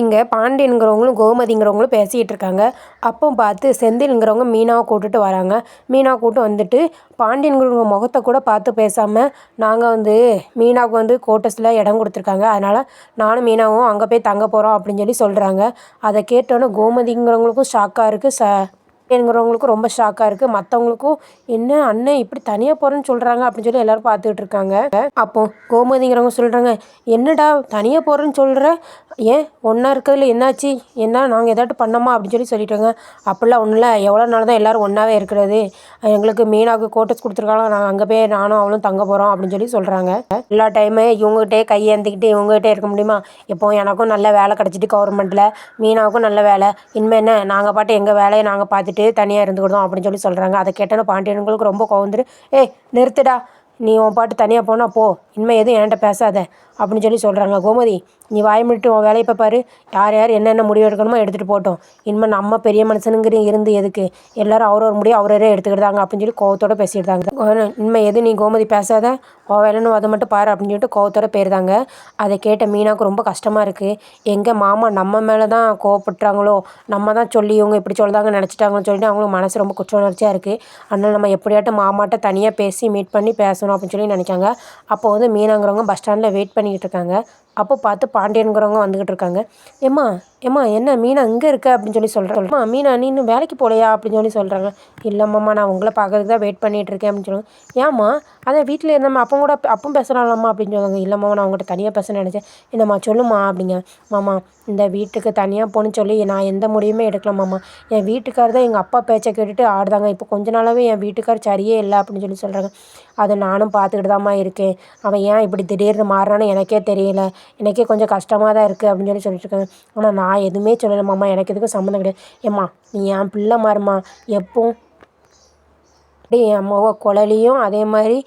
இங்கே பாண்டியனுங்கிறவங்களும் கோமதிங்கிறவங்களும் பேசிகிட்டு இருக்காங்க. அப்போ பார்த்து செந்தில்ங்கிறவங்க மீனாவை கூப்பிட்டுட்டு வராங்க. மீனாவை கூப்பிட்டு வந்துட்டு பாண்டியனுங்கிறவங்க முகத்தை கூட பார்த்து பேசாமல், நாங்கள் மீனாவுக்கு கோட்டர்ஸில் இடம் கொடுத்துருக்காங்க, அதனால் நானும் மீனாவும் அங்கே போய் தங்க போகிறோம் அப்படின்னு சொல்லி சொல்கிறாங்க. அதை கேட்டோன்னே கோமதிங்கிறவங்களுக்கும் ஷாக்காக இருக்குது, என்கிறவங்களுக்கும் ரொம்ப ஷாக்காக இருக்குது. மற்றவங்களுக்கும் என்ன அண்ணன் இப்படி தனியாக போகிறேன்னு சொல்கிறாங்க அப்படின்னு சொல்லி எல்லோரும் பார்த்துக்கிட்டு இருக்காங்க. அப்போது கோமதிங்கிறவங்க சொல்கிறாங்க, என்னடா தனியாக போகிறேன்னு சொல்கிற, ஏன் ஒன்றா இருக்கிறதுல என்னாச்சு, என்ன நாங்கள் ஏதாட்டும் பண்ணோமா அப்படின்னு சொல்லி சொல்லிட்டோங்க. அப்படிலாம் ஒன்றும் இல்லை, எவ்வளோ நாள் தான் எல்லோரும் ஒன்றாவே இருக்கிறது, எங்களுக்கு மீனாவுக்கு கோட்டர்ஸ் கொடுத்துருக்காங்க, நாங்கள் அங்கே போய் நானும் அவளும் தங்க போகிறோம் அப்படின்னு சொல்லி சொல்கிறாங்க. எல்லா டைமே இவங்ககிட்டே கையேந்திக்கிட்டு இவங்ககிட்டே இருக்க முடியுமா? இப்போ எனக்கும் நல்ல வேலை கிடச்சிட்டு கவர்மெண்ட்டில், மீனாவுக்கும் நல்ல வேலை, இனிமேல் என்ன நாங்கள் பாட்டு எங்கள் வேலையை நாங்கள் பார்த்துட்டு தனியாக இருந்துக்கிட்டோம் அப்படின்னு சொல்லி சொல்கிறாங்க. அதை கேட்டோன்னா பாண்டியன்களுக்கு ரொம்ப கோவந்துரு, ஏய் நிறுத்துடா, நீ உன் பாட்டு தனியாக போனால் போ, இனிமேல் எதுவும் என்கிட்ட பேசாத அப்படின்னு சொல்லி சொல்கிறாங்க. கோமதி, நீ வாய் மூடிட்டு உன் வேலையை இப்போ பாரு, யார் யார் என்னென்ன முடிவு எடுக்கணுமோ எடுத்துகிட்டு போட்டோம், இனிமேல் நம்ம பெரிய மனுஷனுங்கிற இருந்து எதுக்கு, எல்லோரும் அவரவர் முடிவு அவரே எடுத்துக்கிட்டாங்க அப்படின்னு சொல்லி கோவத்தோடு பேசியிருந்தாங்க. இனிமேல் எது நீ கோமதி பேசாத, உன் வேலைன்னு அதை மட்டும் பாரு அப்படின்னு சொல்லிட்டு கோவத்தோடு போயிருந்தாங்க. அதை கேட்ட மீனாவுக்கு ரொம்ப கஷ்டமாக இருக்குது. எங்கள் மாமா நம்ம மேலே தான் கோவப்பட்டுறாங்களோ, நம்ம தான் சொல்லி இவங்க இப்படி சொல்லுதாங்கன்னு நினச்சிட்டாங்கன்னு சொல்லிட்டு அவங்களுக்கு மனசு ரொம்ப குற்ற உணர்ச்சியாக இருக்குது. அதனால் நம்ம எப்படியாட்டும் மாமாட்ட தனியாக பேசி மீட் பண்ணி பேசணும் அப்படின்னு சொல்லி நினைக்காங்க. அப்போ மீனாங்கிறவங்க பஸ் ஸ்டாண்டில் வெயிட் பண்ணிக்கிட்டு இருக்காங்க. அப்போ பார்த்து பாண்டியனுங்கிறவங்க வந்துக்கிட்டு இருக்காங்க. ஏம்மா ஏம்மா என்ன மீனா இங்கே இருக்க அப்படின்னு சொல்லி சொல்கிறேன். மீனா நீ இன்னும் வேலைக்கு போகலையா அப்படின்னு சொல்லி சொல்கிறாங்க. இல்லைம்மா, நான் உங்களை பார்க்கறதுக்கு தான் வெயிட் பண்ணிகிட்டு இருக்கேன் அப்படின்னு சொல்லுவாங்க. ஏம்மா அதை வீட்டில் இருந்தம்மா அப்போ கூட அப்பவும் பேசுகிறாங்கம்மா அப்படின்னு சொல்லுவாங்க. இல்லைம்மா, நான் உங்கள்கிட்ட தனியாக பேசணும்னு நினச்சேன். என்னம்மா சொல்லுமா அப்படிங்க. மாமா, இந்த வீட்டுக்கு தனியாக போகணுன்னு சொல்லி நான் எந்த முடிவுமே எடுக்கலாமாம்மா, என் வீட்டுக்கார் தான் எங்கள் அப்பா பேச்சை கேட்டுட்டு ஆடுதாங்க, இப்போ கொஞ்ச நாளாகவே என் வீட்டுக்கார் சரியே இல்லை அப்படின்னு சொல்லி சொல்கிறாங்க. அதை நானும் பார்த்துக்கிட்டு தான்மா இருக்கேன், அவன் ஏன் இப்படி திடீர்னு மாறுறான்னு எனக்கே தெரியல, எனக்கே கொஞ்சம் கஷ்டமாக தான் இருக்குது அப்படின்னு சொல்லிட்டு இருக்காங்க. ஆனால் நான் எதுவுமே சொல்லலைம்மாம்மா, எனக்கு எதுக்கும் சம்மந்தம் கிடையாது. ஏம்மா நீ என் பிள்ளை மாறுமா, எப்பவும் அப்படியே என் அம்மாவோ குழலியும் அதே மாதிரி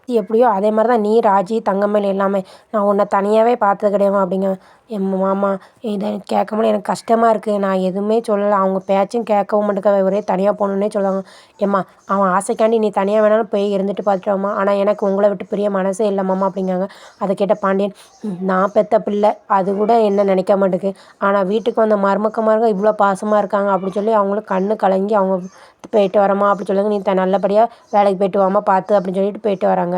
எப்படியோ அதே மாதிரி தான் நீ, ராஜி, தங்கமேல் எல்லாமே, நான் உன்னை தனியாகவே பார்த்தது கிடையாதும்மா அப்படிங்க. என் மாமா இதை கேட்கும்போது எனக்கு கஷ்டமாக இருக்குது, நான் எதுவுமே சொல்லலை, அவங்க பேச்சும் கேட்கவும் மாட்டேங்க, ஒரே தனியாக போகணுன்னே சொல்லுவாங்க. ஏம்மா அவன் ஆசைக்காண்டி நீ தனியாக வேணாலும் போய் இருந்துட்டு பார்த்துட்டு, ஆனால் எனக்கு உங்களை விட்டு பிரிய மனசே இல்லைம்மாம்மா அப்படிங்காங்க. அதை கேட்ட பாண்டியன், நான் பெற்ற பிள்ளை அது கூட என்ன நினைக்க மாட்டேங்குது, ஆனால் வீட்டுக்கு வந்த மருமக்கமாக இவ்வளோ பாசமாக இருக்காங்க அப்படின்னு சொல்லி அவங்களும் கண்ணு கலங்கி அவங்க போயிட்டு வரமா அப்படி சொல்லுங்க, நீ நல்லபடியாக வேலைக்கு போயிட்டு வாமா பார்த்து அப்படின்னு சொல்லிட்டு போயிட்டு வராங்க.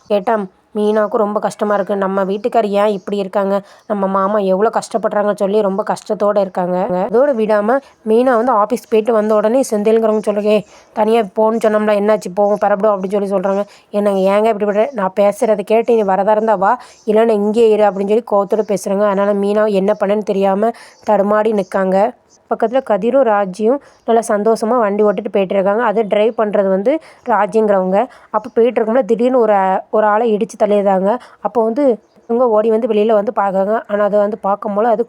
கேட்டால் மீனாவுக்கும் ரொம்ப கஷ்டமாக இருக்குது, நம்ம வீட்டுக்கார் ஏன் இப்படி இருக்காங்க, நம்ம மாமா எவ்வளோ கஷ்டப்படுறாங்கன்னு சொல்லி ரொம்ப கஷ்டத்தோடு இருக்காங்க. அதோடு விடாமல் மீனா ஆஃபீஸ் போயிட்டு வந்த உடனே செந்தில்ங்கிறவங்க சொல்கிறேன், தனியாக போகணுன்னு சொன்னோம்ல என்னாச்சு, போகும் பரப்படும் அப்படின்னு சொல்லி சொல்கிறாங்க. என்னங்க ஏங்க இப்படி பண்ணுறேன், நான் பேசுகிறத கேட்டு நீ வரதா இருந்தா வா, இல்லைன்னா இங்கே இரு அப்படின்னு சொல்லி கோவத்தோடு பேசுகிறாங்க. அதனால் மீனா என்ன பண்ணேன்னு தெரியாமல் தடுமாறி நிற்காங்க. பக்கத்தில் கதிரும் ராஜியும் நல்லா சந்தோஷமாக வண்டி ஓட்டிட்டு போயிட்டுருக்காங்க. அது ட்ரைவ் பண்ணுறது ராஜிங்கிறவங்க. அப்போ போயிட்டுருக்கும்போது திடீர்னு ஒரு ஆளை இடித்து தள்ளிடுறாங்க. அப்போ இவங்க ஓடி வெளியில் பார்க்குறாங்க. ஆனால் அதை பார்க்கும்போது அது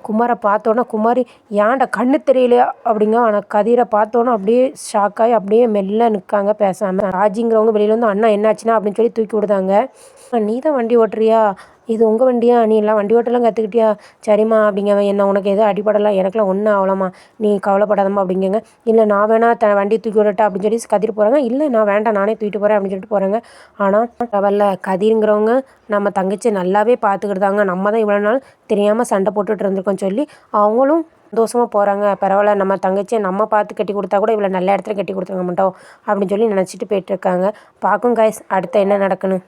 குமாரை பார்த்தோன்னா, குமாரி ஏன்டா கண்ணு தெரியலையா அப்படிங்க. ஆனால் கதிரை பார்த்தோன்னா அப்படியே ஷாக்காகி அப்படியே மெல்ல நிற்காங்க பேசாமல். ராஜிங்கிறவங்க வெளியில் அண்ணா என்னாச்சுன்னா அப்படின்னு சொல்லி தூக்கி விடுதாங்க. நீ தான் வண்டி ஓட்டுறியா, இது உங்கள் வண்டியா, நீ எல்லாம் வண்டி ஓட்டலாம் கற்றுக்கிட்டியா, சரிம்மா அப்படிங்க. என்ன உனக்கு எதுவும் அடிப்படலாம், எனக்குலாம் ஒன்றும் ஆகலாமா, நீ கவலைப்படாதம்மா அப்படிங்கங்க. இல்லை நான் வேணா வண்டி தூக்கி விடட்டா அப்படின்னு சொல்லி கதிர் போகிறாங்க. இல்லை நான் வேண்டாம், நானே தூக்கிட்டு போகிறேன் அப்படின்னு சொல்லிட்டு போகிறாங்க. ஆனால் பரவாயில்ல, கதிருங்கிறவங்க நம்ம தங்கச்சி நல்லாவே பார்த்துக்கிட்டாங்க, நம்ம தான் இவ்வளோ நாள் தெரியாமல் சண்டை போட்டுட்டு இருந்திருக்கோம் சொல்லி அவங்களும் சந்தோஷமாக போகிறாங்க. பரவாயில்ல, நம்ம தங்கச்சியை நம்ம பார்த்து கட்டி கொடுத்தா கூட இவ்வளோ நல்ல இடத்துல கட்டி கொடுத்துருக்க மாட்டோம் அப்படின்னு சொல்லி நினச்சிட்டு போயிட்டுருக்காங்க. பார்க்கும் கைஸ் அடுத்து என்ன நடக்குன்னு.